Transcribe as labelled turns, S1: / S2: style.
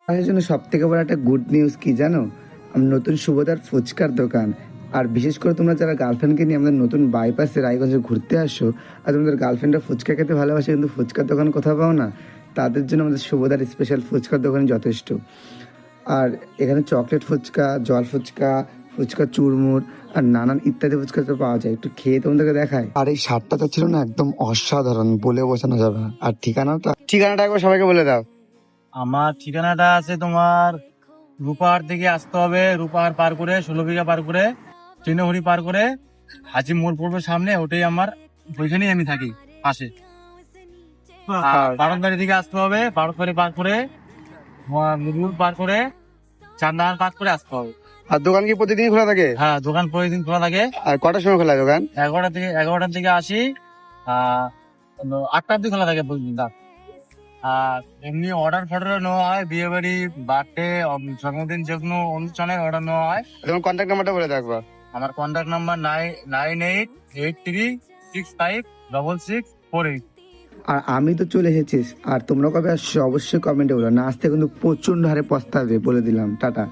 S1: আমার জন্য সব থেকে বড় একটা গুড নিউজ কি জানো? নতুন সুভদার ফুচকার দোকান। আর বিশেষ করে তোমরা যারা গার্লফ্রেন্ডকে নিয়ে আমাদের নতুন বাইপাসে রায়গঞ্জে ঘুরতে আসো, আর তোমাদের গার্লফ্রেন্ডরা ফুচকা খেতে ভালোবাসে কিন্তু ফুচকার দোকান কোথাও পাও না, তাদের জন্য আমাদের সুভদার স্পেশাল ফুচকার দোকান যথেষ্ট। আর এখানে চকলেট ফুচকা, জল ফুচকা, ফুচকা চুরমুর আর নানান ইত্যাদি ফুচকা তো পাওয়া যায়। একটু খেয়ে তোমাদেরকে দেখায়। আর এই স্বাদটা ছিল না একদম অসাধারণ, বলে বোঝানো যাবে না। আর ঠিকানাটা একবার সবাইকে বলে দাও।
S2: আমার ঠিকানাটা আছে তোমার রূপাহার থেকে আসতে হবে, রূপাহার পার করে 16 বিঘা পার করে তৃণহরি পার করে হাজি মোড় পড়বে সামনে, ওটাই আমার, ওইখানেই আমি থাকি পাশে। আর বারোদবাড়ি থেকে আসতে হবে, বারোদবাড়ি পার করে মুরগুল পার করে চান্দাহার পার করে আসতে হবে।
S1: আর দোকান কি প্রতিদিন খোলা থাকে?
S2: হ্যাঁ, দোকান প্রতিদিন খোলা থাকে।
S1: আর কটার সময় খোলা দোকান?
S2: 11টার থেকে আসি, 8টার দিকে খোলা থাকে প্রতিদিন রাত। আর এমনি অর্ডার ফর্ডার নেওয়া হয়, বিয়ে বাড়ি, বার্থডে, জন্মদিন, যে কোনো অনুষ্ঠানের অর্ডার নেওয়া হয়।
S1: তোমার কন্ট্যাক্ট নাম্বারটা বলে থাকবা।
S2: আমার কন্ট্যাক্ট নাম্বার 9883656648।
S1: আর আমি তো চলে এসেছিস, আর তোমরা কবে আসছো অবশ্যই কমেন্টে বলো, না আসতে কিন্তু প্রচন্ড হারে পস্তাবে, বলে দিলাম। টাটা।